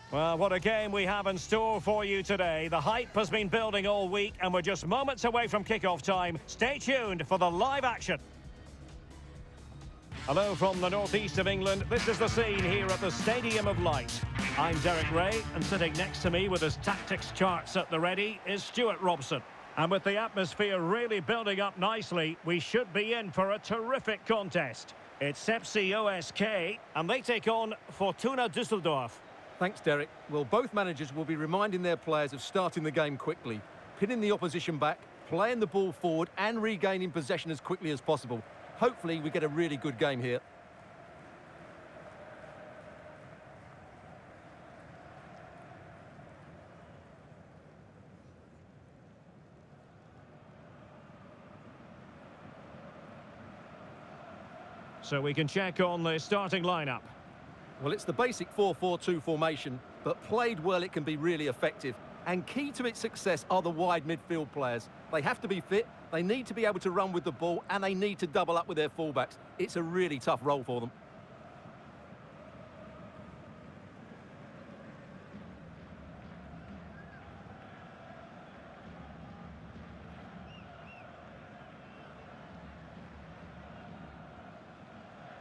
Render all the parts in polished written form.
Well, what a game we have in store for you today. The hype has been building all week and we're just moments away from kick-off time. Stay tuned for the live action. Hello from the northeast of England. This is the scene here at the Stadium of Light. I'm Derek Ray, and sitting next to me with his tactics charts at the ready is Stuart Robson. And with the atmosphere really building up nicely, we should be in for a terrific contest. It's Sepsi OSK, and they take on Fortuna Dusseldorf. Thanks, Derek. Well, both managers will be reminding their players of starting the game quickly, pinning the opposition back, playing the ball forward and regaining possession as quickly as possible. Hopefully, we get a really good game here. So we can check on the starting lineup. Well, it's the basic 4-4-2 formation, but played well it can be really effective. And key to its success are the wide midfield players. They have to be fit, they need to be able to run with the ball, and they need to double up with their fullbacks. It's a really tough role for them.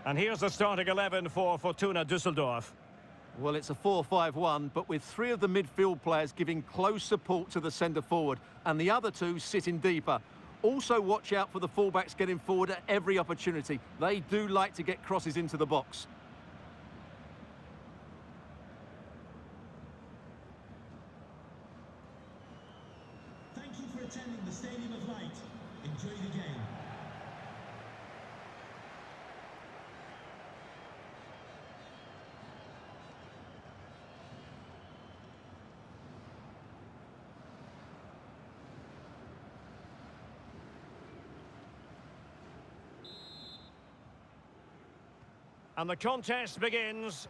And here's the starting 11 for Fortuna Düsseldorf. Well, it's a 4-5-1, but with three of the midfield players giving close support to the centre-forward, and the other two sitting deeper. Also watch out for the fullbacks getting forward at every opportunity. They do like to get crosses into the box. Thank you for attending the Stadium of Light. Enjoy the game. And the contest begins.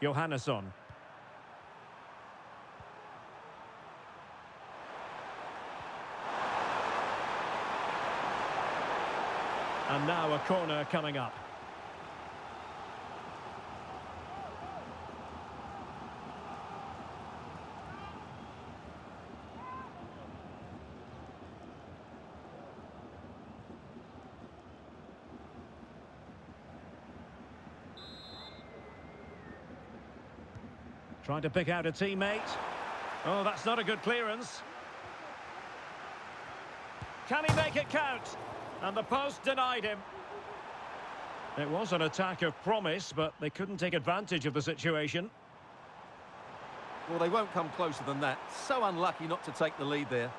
Johannesson. And now a corner coming up. Trying to pick out a teammate. Oh, that's not a good clearance. Can he make it count? And the post denied him. It was an attack of promise, but they couldn't take advantage of the situation. Well, they won't come closer than that. So unlucky not to take the lead there.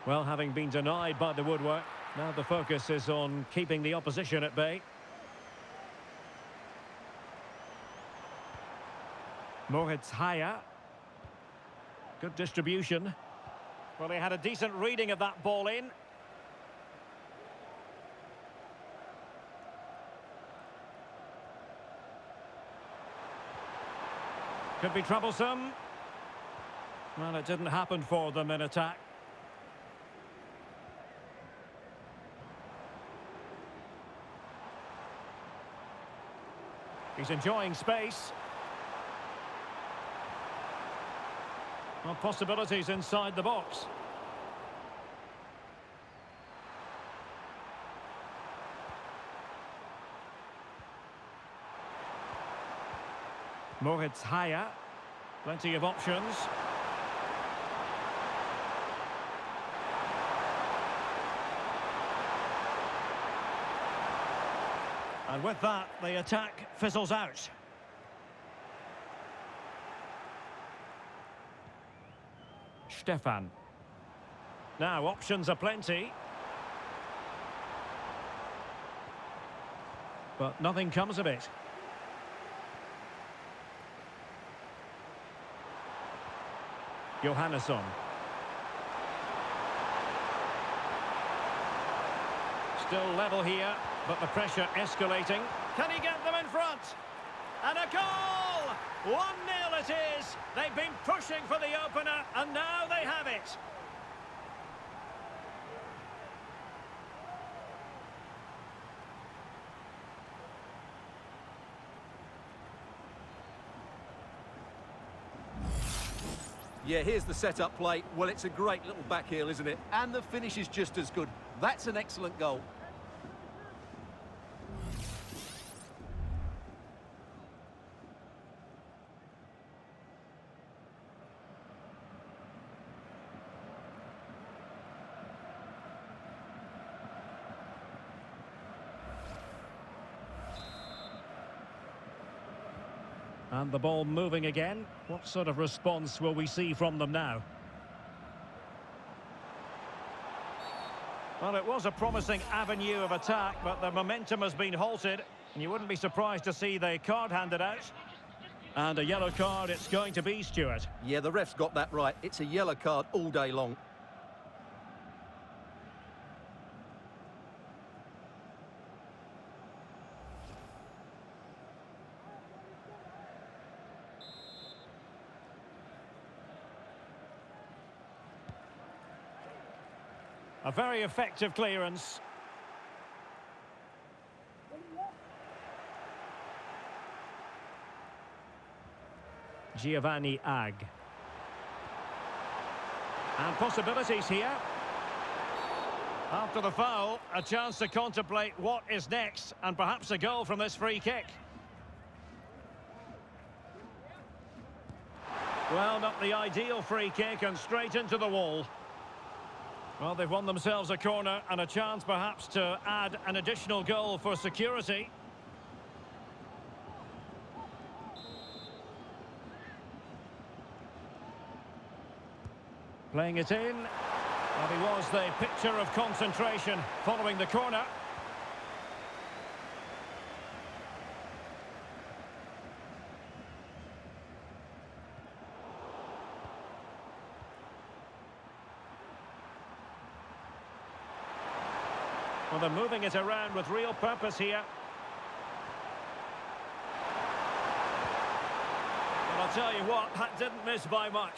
Well, having been denied by the woodwork, now the focus is on keeping the opposition at bay. Moritz Haya. Good distribution. Well, he had a decent reading of that ball in. Could be troublesome. Well, it didn't happen for them in attack. He's enjoying space. Well, possibilities inside the box. Moritz Haya. Plenty of options. And with that, the attack fizzles out. Stefan. Now, options are plenty. But nothing comes of it. Johannesson. Still level here, but the pressure escalating. Can he get them in front? And a goal! 1-0 it is. They've been pushing for the opener, and now they have it. Yeah, here's the set-up play. Well, it's a great little back heel, isn't it? And the finish is just as good. That's an excellent goal. And the ball moving again. What sort of response will we see from them now? Well, it was a promising avenue of attack, but the momentum has been halted. And you wouldn't be surprised to see the card handed out. And a yellow card it's going to be, Stuart. Yeah, the ref's got that right. It's a yellow card all day long. A very effective clearance. Giovanni Ag. And possibilities here. After the foul, a chance to contemplate what is next, and perhaps a goal from this free kick. Well, not the ideal free kick, and straight into the wall. Well, they've won themselves a corner and a chance perhaps to add an additional goal for security. Playing it in. Well, he was the picture of concentration following the corner. Well, they're moving it around with real purpose here. And I'll tell you what, that didn't miss by much.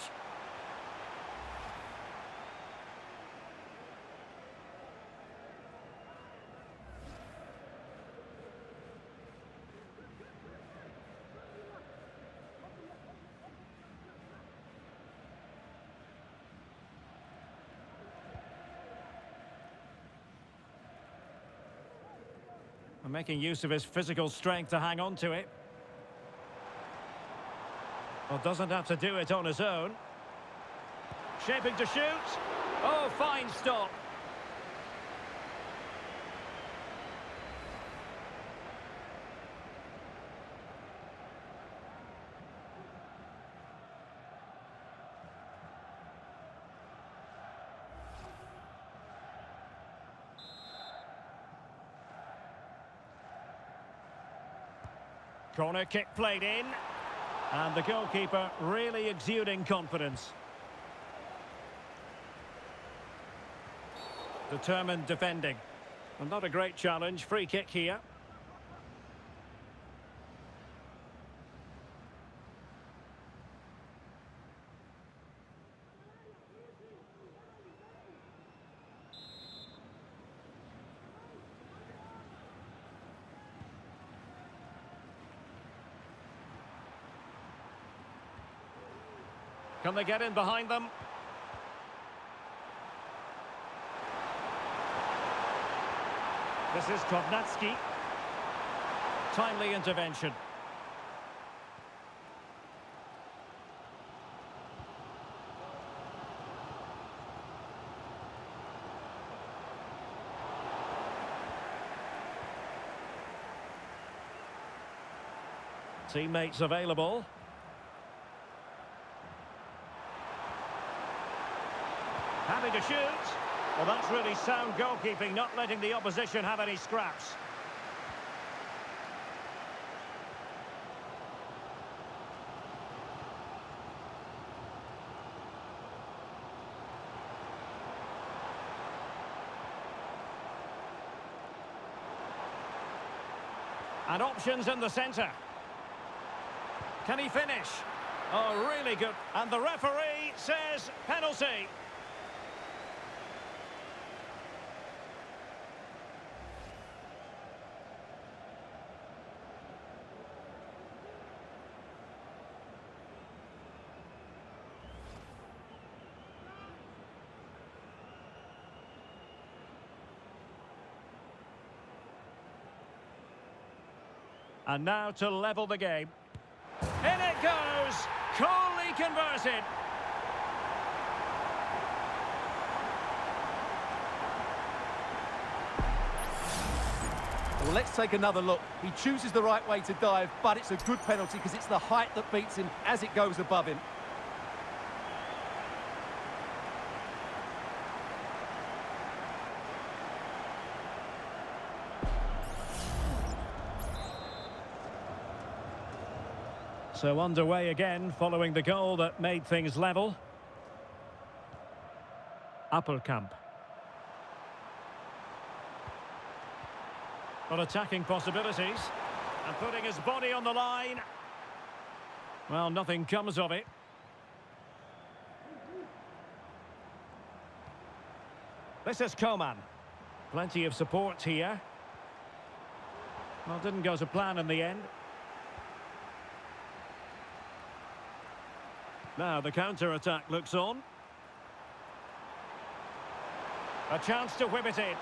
And making use of his physical strength to hang on to it. Well, doesn't have to do it on his own. Shaping to shoot. Oh, fine stop. Corner kick played in. And the goalkeeper really exuding confidence. Determined defending. And not a great challenge. Free kick here. Can they get in behind them? This is Kovnatski. Timely intervention. Teammates available. Happy to shoot. Well, that's really sound goalkeeping, not letting the opposition have any scraps. And options in the centre. Can he finish? Oh, really good. And the referee says penalty. And now to level the game. In it goes! Coolly converted! Well, let's take another look. He chooses the right way to dive, but it's a good penalty because it's the height that beats him as it goes above him. So underway again following the goal that made things level. Appelkamp. Well, attacking possibilities. And putting his body on the line. Well, nothing comes of it. This is Coman. Plenty of support here. Well, didn't go to plan in the end. Now the counter-attack looks on. A chance to whip it in.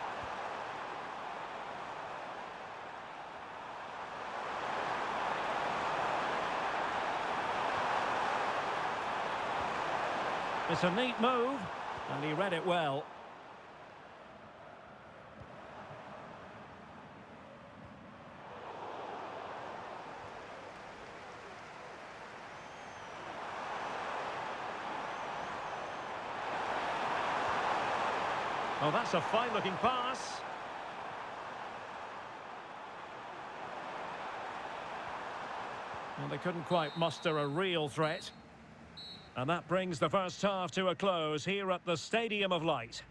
It's a neat move, and he read it well. Oh, that's a fine-looking pass. Well, they couldn't quite muster a real threat. And that brings the first half to a close here at the Stadium of Light.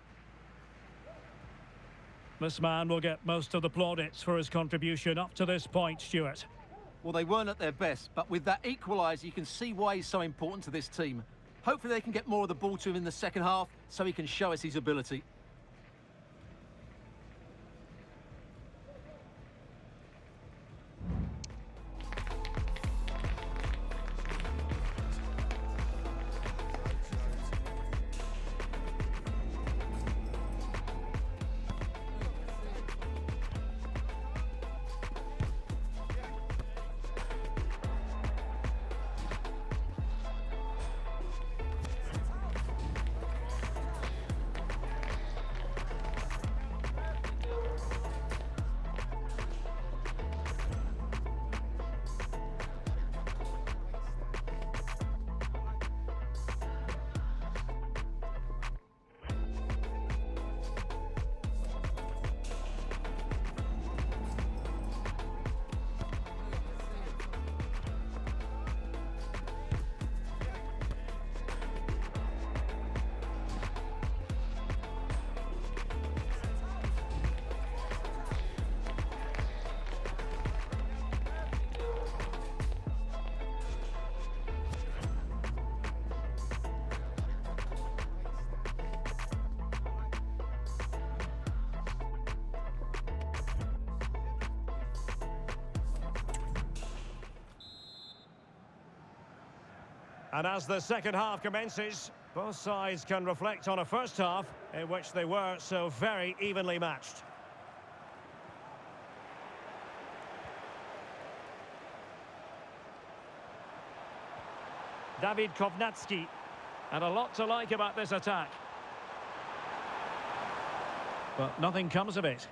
This man will get most of the plaudits for his contribution up to this point, Stuart. Well, they weren't at their best, but with that equaliser, you can see why he's so important to this team. Hopefully they can get more of the ball to him in the second half so he can show us his ability. And as the second half commences, both sides can reflect on a first half in which they were so very evenly matched. David Kovnatski. And a lot to like about this attack. But nothing comes of it.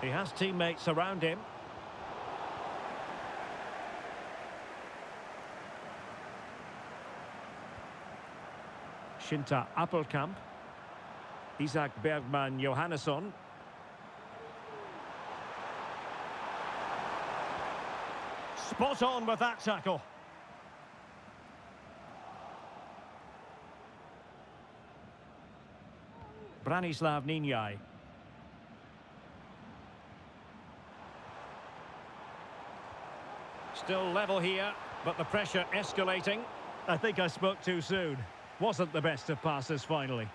He has teammates around him. Shinta Appelkamp. Isaac Bergman Johannesson. Spot on with that tackle. Branislav Ninyai. Still level here, but the pressure escalating. I think I spoke too soon. Wasn't the best of passes finally.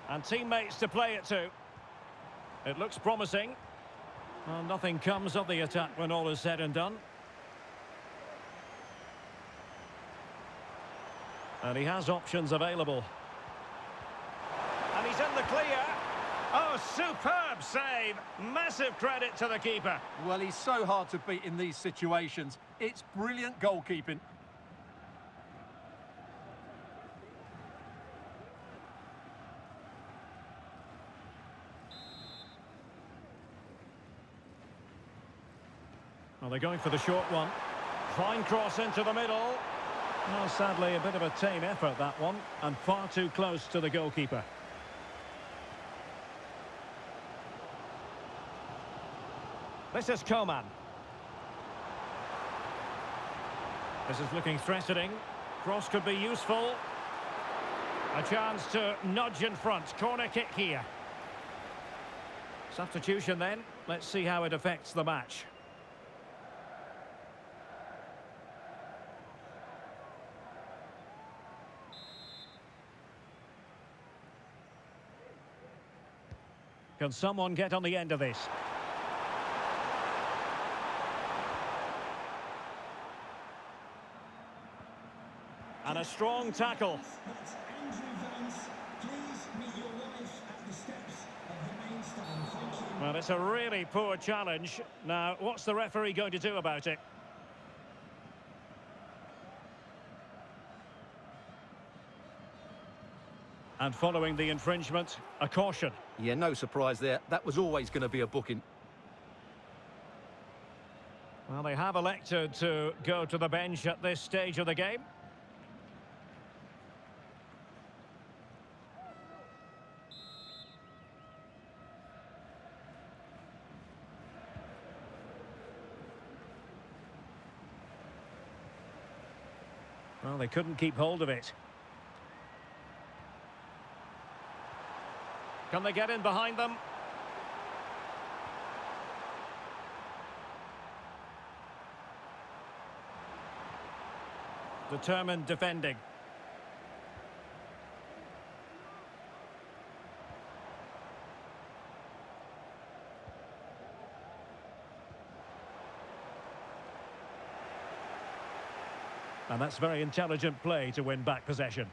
And teammates to play it to. It looks promising. Well, nothing comes of the attack when all is said and done. And he has options available. And he's in the clear. Oh, superb save. Massive credit to the keeper. Well, he's so hard to beat in these situations. It's brilliant goalkeeping. Well, they're going for the short one. Fine cross into the middle. Well, sadly, a bit of a tame effort, that one, and far too close to the goalkeeper. This is Coman. This is looking threatening. Cross could be useful. A chance to nudge in front. Corner kick here. Substitution then. Let's see how it affects the match. Can someone get on the end of this? And a strong tackle. That's Andrew Vance. Please meet your wife at the steps of the main stand. Thank you. Well, it's a really poor challenge. Now, what's the referee going to do about it? And following the infringement, a caution. Yeah, no surprise there. That was always going to be a booking. Well, they have elected to go to the bench at this stage of the game. Well, they couldn't keep hold of it. Can they get in behind them? Determined defending. And that's very intelligent play to win back possession.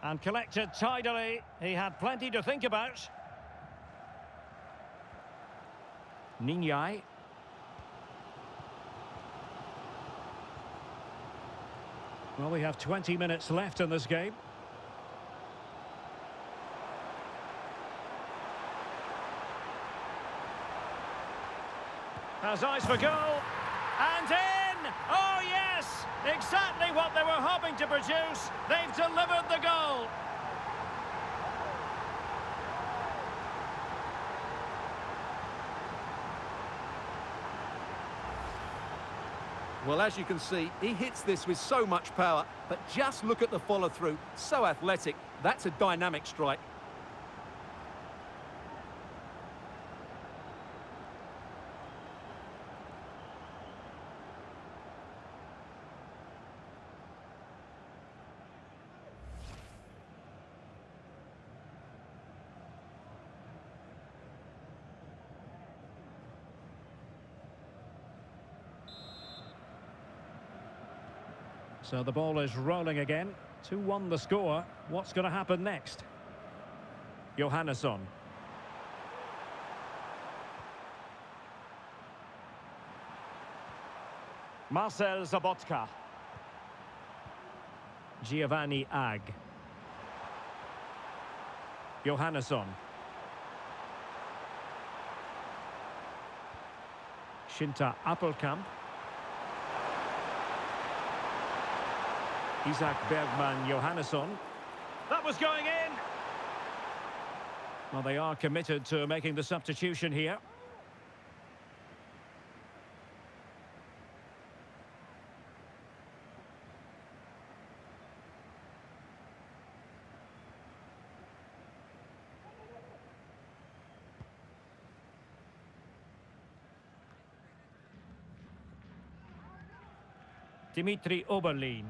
And collected tidily. He had plenty to think about. Ninyai. Well, we have 20 minutes left in this game. Has eyes for goal. And in! Oh, yes! Exactly what they were hoping to produce. They've delivered the goal. Well, as you can see, he hits this with so much power, but just look at the follow-through. So athletic. That's a dynamic strike. So the ball is rolling again. 2-1 the score. What's going to happen next? Johannesson. Marcel Zabotka. Giovanni Ag. Johannesson. Shinta Appelkamp. Isaac Bergman Johannesson. That was going in! Well, they are committed to making the substitution here. Dimitri Oberlin.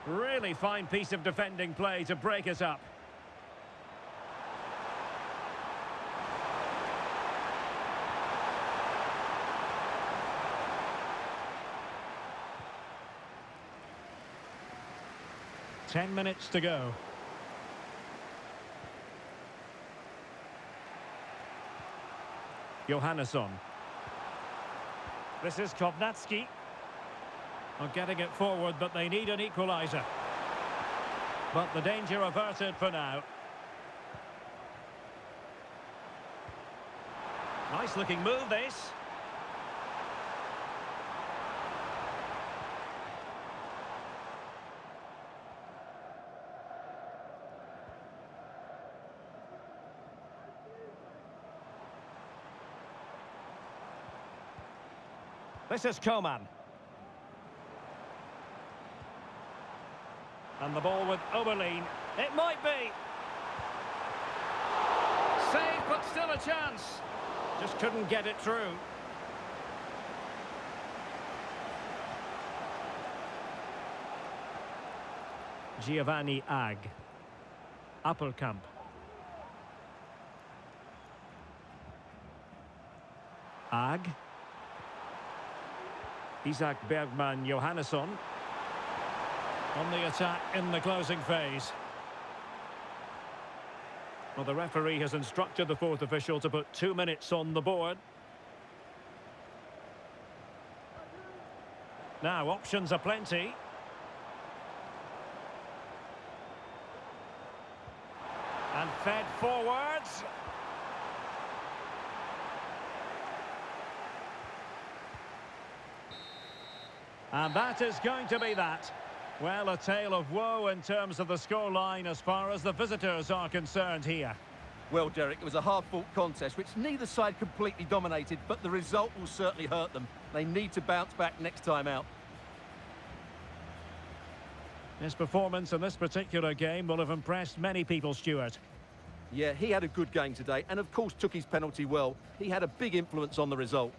Really fine piece of defending play to break us up. Ten minutes to go. Johannesson. This is Kovnatski. Are getting it forward, but they need an equaliser. But the danger averted for now. Nice looking move, this. This is Coman. And the ball with Oberlin. It might be. Save, but still a chance. Just couldn't get it through. Giovanni Ag. Appelkamp. Ag. Isaac Bergman Johannesson. On the attack in the closing phase. Well, the referee has instructed the fourth official to put 2 minutes on the board. Now, options are plenty. And fed forwards. And that is going to be that. Well, a tale of woe in terms of the scoreline as far as the visitors are concerned here. Well, Derek, it was a hard-fought contest, which neither side completely dominated, but the result will certainly hurt them. They need to bounce back next time out. His performance in this particular game will have impressed many people, Stuart. Yeah, he had a good game today, and of course took his penalty well. He had a big influence on the result.